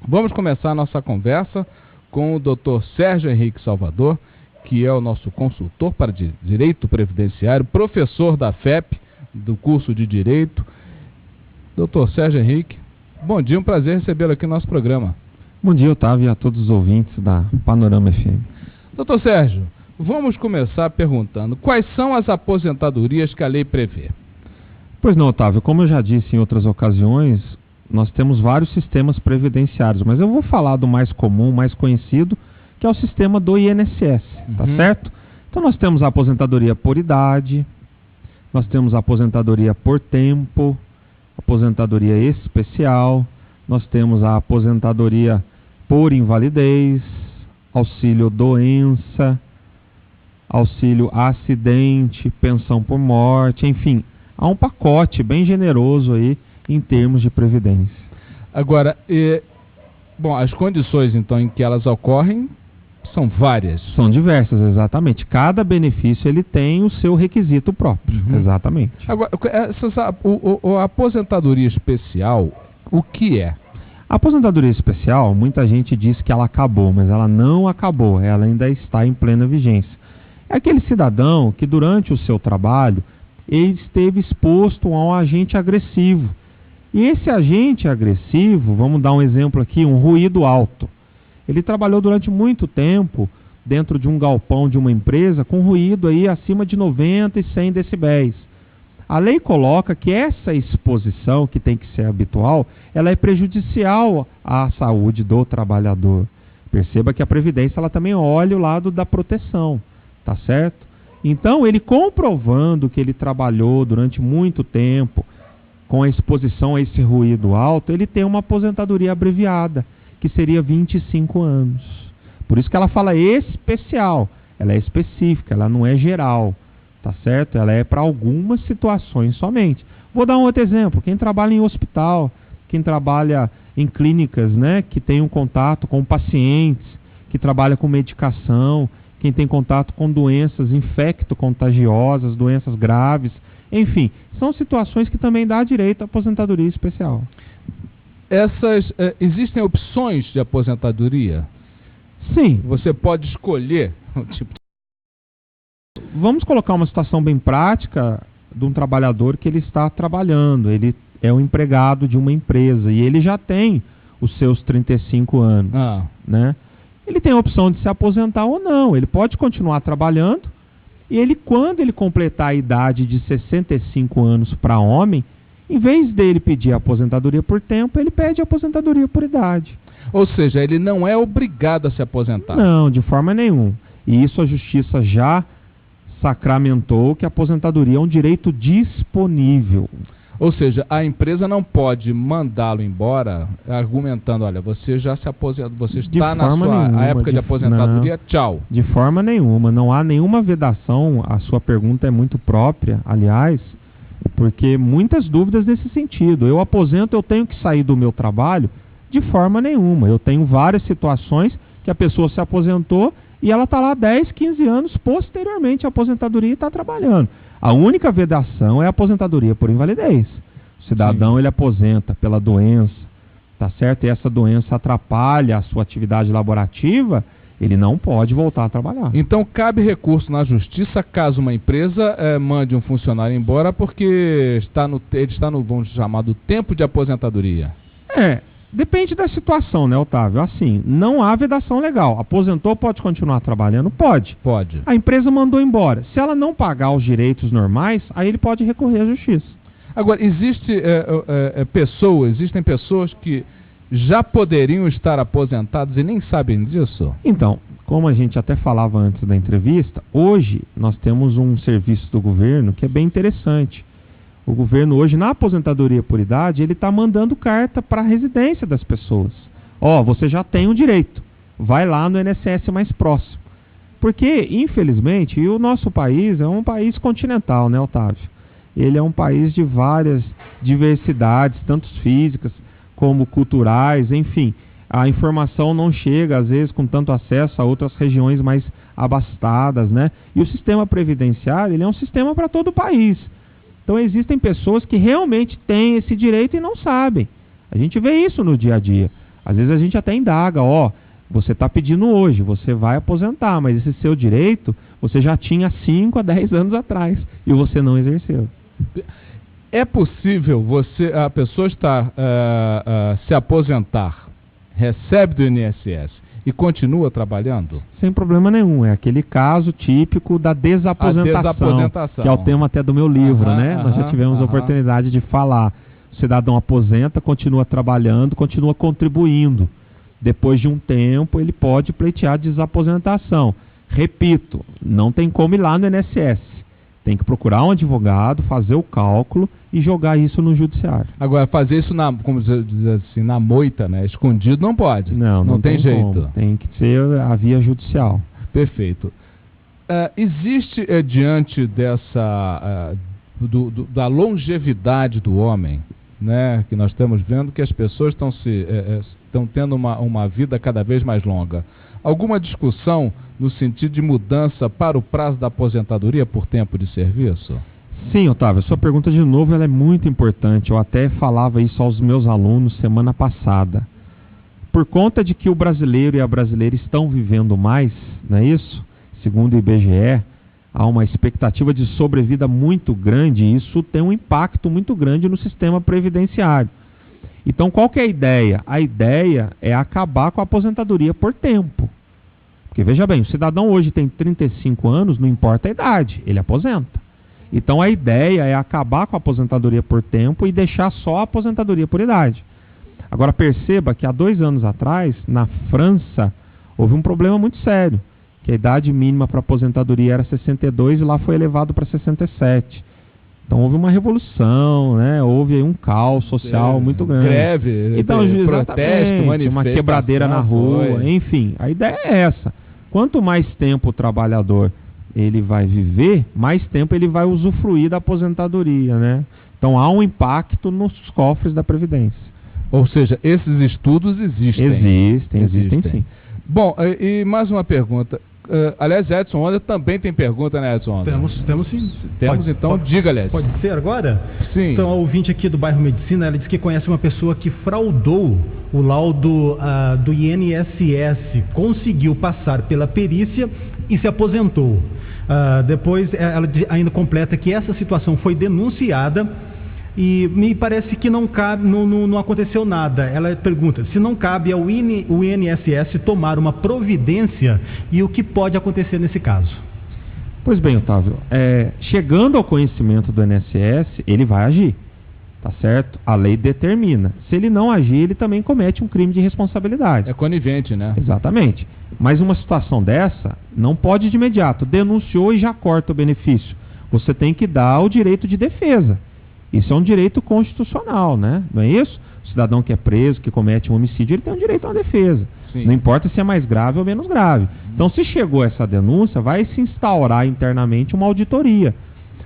Vamos começar a nossa conversa com o Dr. Sérgio Henrique Salvador, que é o nosso consultor para Direito Previdenciário, professor da FEP, do curso de Direito. Dr. Sérgio Henrique, bom dia, um prazer recebê-lo aqui no nosso programa. Bom dia, Otávio, e a todos os ouvintes da Panorama FM. Dr. Sérgio, vamos começar perguntando quais são as aposentadorias que a lei prevê? Pois não, Otávio, como eu já disse em outras ocasiões, nós temos vários sistemas previdenciários, mas eu vou falar do mais comum, mais conhecido, que é o sistema do INSS, tá certo? Então nós temos a aposentadoria por idade, nós temos a aposentadoria por tempo, aposentadoria especial, nós temos a aposentadoria por invalidez, auxílio doença, auxílio acidente, pensão por morte, enfim, há um pacote bem generoso aí em termos de previdência. Agora, as condições então em que elas ocorrem são várias. São diversas, exatamente. Cada benefício ele tem o seu requisito próprio, exatamente. Agora, a aposentadoria especial, o que é? A aposentadoria especial, muita gente diz que ela acabou, mas ela não acabou, ela ainda está em plena vigência. É aquele cidadão que durante o seu trabalho ele esteve exposto a um agente agressivo. E esse agente agressivo, vamos dar um exemplo aqui, um ruído alto. Ele trabalhou durante muito tempo dentro de um galpão de uma empresa com ruído aí acima de 90 e 100 decibéis. A lei coloca que essa exposição, que tem que ser habitual, ela é prejudicial à saúde do trabalhador. Perceba que a Previdência ela também olha o lado da proteção, tá certo? Então, ele comprovando que ele trabalhou durante muito tempo com a exposição a esse ruído alto, ele tem uma aposentadoria abreviada, que seria 25 anos. Por isso que ela fala especial, ela é específica, ela não é geral, tá certo? Ela é para algumas situações somente. Vou dar um outro exemplo, quem trabalha em hospital, quem trabalha em clínicas, né, que tem um contato com pacientes, que trabalha com medicação, quem tem contato com doenças infecto-contagiosas, doenças graves, enfim, são situações que também dá direito à aposentadoria especial. Existem opções de aposentadoria? Sim. Você pode escolher o tipo de... Vamos colocar uma situação bem prática de um trabalhador que ele está trabalhando, ele é um empregado de uma empresa e ele já tem os seus 35 anos, né? Ele tem a opção de se aposentar ou não, ele pode continuar trabalhando e ele, quando ele completar a idade de 65 anos para homem, em vez dele pedir a aposentadoria por tempo, ele pede a aposentadoria por idade. Ou seja, ele não é obrigado a se aposentar. Não, de forma nenhuma. E isso a Justiça já sacramentou, que a aposentadoria é um direito disponível. Ou seja, a empresa não pode mandá-lo embora argumentando, olha, você já se aposentou, você está na sua época de aposentadoria, tchau. De forma nenhuma, não há nenhuma vedação, a sua pergunta é muito própria, aliás, porque muitas dúvidas nesse sentido. Eu aposento, eu tenho que sair do meu trabalho? De forma nenhuma. Eu tenho várias situações que a pessoa se aposentou e ela está lá 10, 15 anos posteriormente à aposentadoria e está trabalhando. A única vedação é a aposentadoria por invalidez. O cidadão ele aposenta pela doença, tá certo? E essa doença atrapalha a sua atividade laborativa, ele não pode voltar a trabalhar. Então cabe recurso na Justiça caso uma empresa mande um funcionário embora porque ele está no, vamos chamar, do tempo de aposentadoria. Depende da situação, né, Otávio? Assim, não há vedação legal. Aposentou, pode continuar trabalhando? Pode. Pode. A empresa mandou embora. Se ela não pagar os direitos normais, aí ele pode recorrer à Justiça. Agora, existem pessoas que já poderiam estar aposentadas e nem sabem disso? Então, como a gente até falava antes da entrevista, hoje nós temos um serviço do governo que é bem interessante. O governo hoje, na aposentadoria por idade, ele está mandando carta para a residência das pessoas. Você já tem um direito, vai lá no INSS mais próximo. Porque, infelizmente, e o nosso país é um país continental, né, Otávio? Ele é um país de várias diversidades, tanto físicas como culturais, enfim. A informação não chega, às vezes, com tanto acesso a outras regiões mais abastadas, né? E o sistema previdenciário, ele é um sistema para todo o país. Então existem pessoas que realmente têm esse direito e não sabem. A gente vê isso no dia a dia. Às vezes a gente até indaga, você está pedindo hoje, você vai aposentar, mas esse seu direito você já tinha 5 a 10 anos atrás e você não exerceu. É possível a pessoa se aposentar, recebe do INSS e continua trabalhando? Sem problema nenhum. É aquele caso típico da desaposentação, que é o tema até do meu livro, né? Nós já tivemos a oportunidade de falar. O cidadão aposenta, continua trabalhando, continua contribuindo. Depois de um tempo, ele pode pleitear desaposentação. Repito, não tem como ir lá no INSS. Tem que procurar um advogado, fazer o cálculo e jogar isso no judiciário. Agora, fazer isso como dizer assim, na moita, né? Escondido não pode. Não tem jeito. Como. Tem que ser a via judicial. Perfeito. Existe, diante da longevidade do homem, né? Que nós estamos vendo que as pessoas estão tendo uma vida cada vez mais longa. Alguma discussão no sentido de mudança para o prazo da aposentadoria por tempo de serviço? Sim, Otávio, sua pergunta de novo ela é muito importante. Eu até falava isso aos meus alunos semana passada. Por conta de que o brasileiro e a brasileira estão vivendo mais, não é isso? Segundo o IBGE, há uma expectativa de sobrevida muito grande e isso tem um impacto muito grande no sistema previdenciário. Então, qual que é a ideia? A ideia é acabar com a aposentadoria por tempo. Porque, veja bem, o cidadão hoje tem 35 anos, não importa a idade, ele aposenta. Então, a ideia é acabar com a aposentadoria por tempo e deixar só a aposentadoria por idade. Agora, perceba que há 2 anos atrás, na França, houve um problema muito sério, que a idade mínima para aposentadoria era 62 e lá foi elevado para 67. Então houve uma revolução, né? Houve aí um caos social muito grande. Greve, então, protesto, manifestação, uma quebradeira na rua, enfim. A ideia é essa. Quanto mais tempo o trabalhador ele vai viver, mais tempo ele vai usufruir da aposentadoria, né? Então há um impacto nos cofres da Previdência. Ou seja, esses estudos existem. Existem sim. Bom, e mais uma pergunta. Aliás, Edson Onda também tem pergunta, né, Edson Onda? Temos sim. Temos, então, diga, Edson. Pode ser agora? Sim. Então, a ouvinte aqui do bairro Medicina, ela diz que conhece uma pessoa que fraudou o laudo do INSS, conseguiu passar pela perícia e se aposentou. Depois, ela ainda completa que essa situação foi denunciada e me parece que não aconteceu nada. Ela pergunta se não cabe ao INSS tomar uma providência e o que pode acontecer nesse caso. Pois bem, Otávio, chegando ao conhecimento do INSS, ele vai agir, tá certo? A lei determina. Se ele não agir, ele também comete um crime de responsabilidade. É conivente, né? Exatamente. Mas uma situação dessa não pode de imediato. Denunciou e já corta o benefício. Você tem que dar o direito de defesa. Isso é um direito constitucional, né? Não é isso? O cidadão que é preso, que comete um homicídio, ele tem um direito a uma defesa. Sim. Não importa se é mais grave ou menos grave. Então, se chegou essa denúncia, vai se instaurar internamente uma auditoria.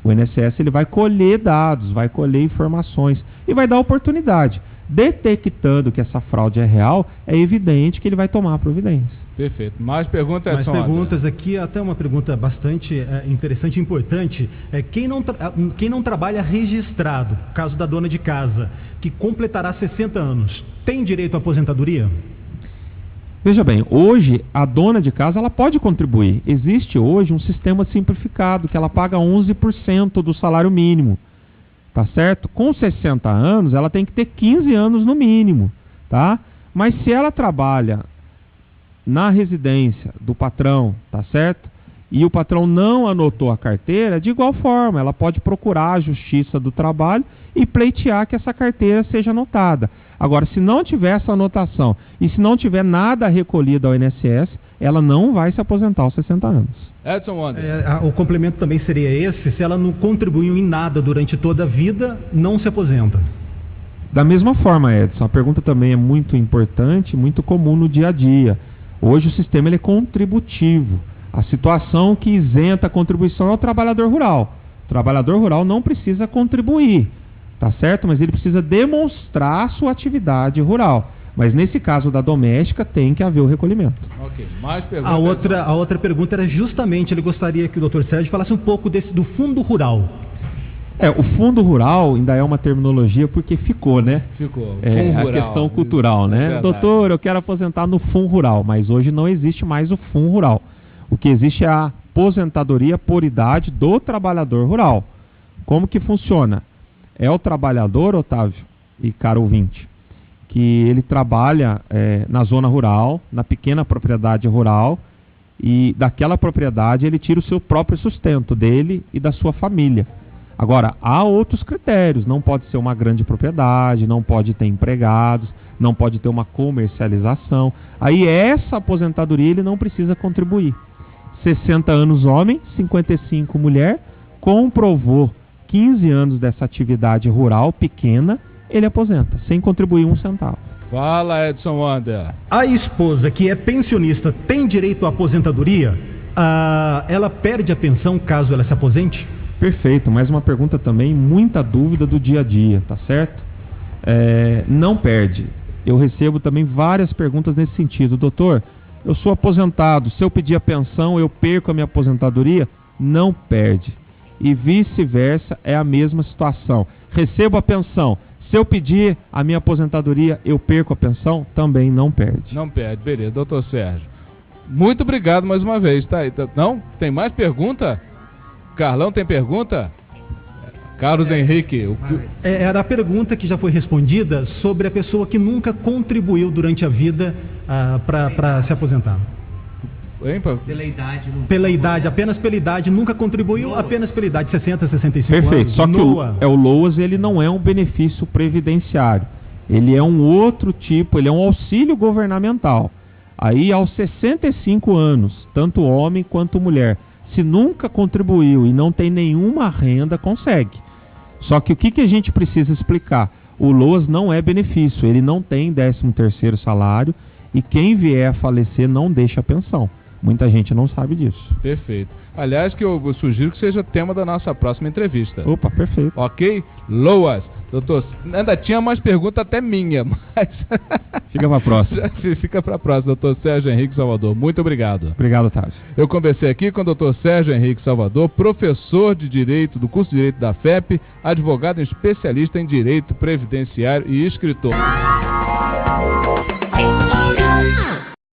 O INSS ele vai colher dados, vai colher informações e vai dar oportunidade. Detectando que essa fraude é real, é evidente que ele vai tomar providência. Perfeito. Mais perguntas, Mais perguntas aqui, até uma pergunta bastante interessante e importante. Quem não trabalha registrado, caso da dona de casa, que completará 60 anos, tem direito à aposentadoria? Veja bem, hoje a dona de casa ela pode contribuir. Existe hoje um sistema simplificado que ela paga 11% do salário mínimo. Tá certo? Com 60 anos, ela tem que ter 15 anos no mínimo, tá? Mas se ela trabalha na residência do patrão, tá certo? E o patrão não anotou a carteira, de igual forma, ela pode procurar a Justiça do Trabalho e pleitear que essa carteira seja anotada. Agora, se não tiver essa anotação e se não tiver nada recolhido ao INSS, ela não vai se aposentar aos 60 anos. Edson Wander. O complemento também seria esse: se ela não contribuiu em nada durante toda a vida, não se aposenta. Da mesma forma, Edson, a pergunta também é muito importante, muito comum no dia a dia. Hoje o sistema ele é contributivo. A situação que isenta a contribuição é o trabalhador rural. O trabalhador rural não precisa contribuir, tá certo? Mas ele precisa demonstrar a sua atividade rural. Mas nesse caso da doméstica tem que haver o recolhimento. Ok. Mais perguntas? A outra pergunta era justamente, ele gostaria que o Dr. Sérgio falasse um pouco do fundo rural. O fundo rural ainda é uma terminologia porque ficou, né? Ficou. É a questão cultural, né? Doutor, eu quero aposentar no fundo rural, mas hoje não existe mais o fundo rural. O que existe é a aposentadoria por idade do trabalhador rural. Como que funciona? É o trabalhador, Otávio e caro ouvinte, que ele trabalha na zona rural, na pequena propriedade rural, e daquela propriedade ele tira o seu próprio sustento dele e da sua família. Agora, há outros critérios, não pode ser uma grande propriedade, não pode ter empregados, não pode ter uma comercialização. Aí essa aposentadoria ele não precisa contribuir. 60 anos homem, 55 mulher, comprovou 15 anos dessa atividade rural pequena, ele aposenta, sem contribuir um centavo. Fala, Edson Wander. A esposa que é pensionista tem direito à aposentadoria? Ela perde a pensão caso ela se aposente? Perfeito, mais uma pergunta também, muita dúvida do dia a dia, tá certo? Não perde. Eu recebo também várias perguntas nesse sentido. Doutor, eu sou aposentado, se eu pedir a pensão, eu perco a minha aposentadoria? Não perde. E vice-versa, é a mesma situação. Recebo a pensão, se eu pedir a minha aposentadoria, eu perco a pensão? Também não perde. Não perde, beleza. Doutor Sérgio, muito obrigado mais uma vez. Tá aí. Não? Tem mais pergunta? Carlão, tem pergunta? Carlos Henrique. Era a pergunta que já foi respondida sobre a pessoa que nunca contribuiu durante a vida para se aposentar. Pela idade, apenas pela idade, nunca contribuiu, apenas pela idade, 60, 65 Perfeito. anos. Só que o LOAS, ele não é um benefício previdenciário. Ele é um outro tipo, ele é um auxílio governamental. Aí, aos 65 anos, tanto homem quanto mulher, se nunca contribuiu e não tem nenhuma renda, consegue. Só que o que a gente precisa explicar? O LOAS não é benefício, ele não tem 13º salário e quem vier a falecer não deixa a pensão. Muita gente não sabe disso. Perfeito. Aliás, que eu sugiro que seja tema da nossa próxima entrevista. Opa, perfeito. Ok? LOAS. Doutor, ainda tinha mais pergunta até minha, mas... Fica para a próxima. Fica para a próxima, doutor Sérgio Henrique Salvador. Muito obrigado. Obrigado, Otávio. Eu conversei aqui com o doutor Sérgio Henrique Salvador, professor de Direito do curso de Direito da FEP, advogado e especialista em Direito Previdenciário e escritor.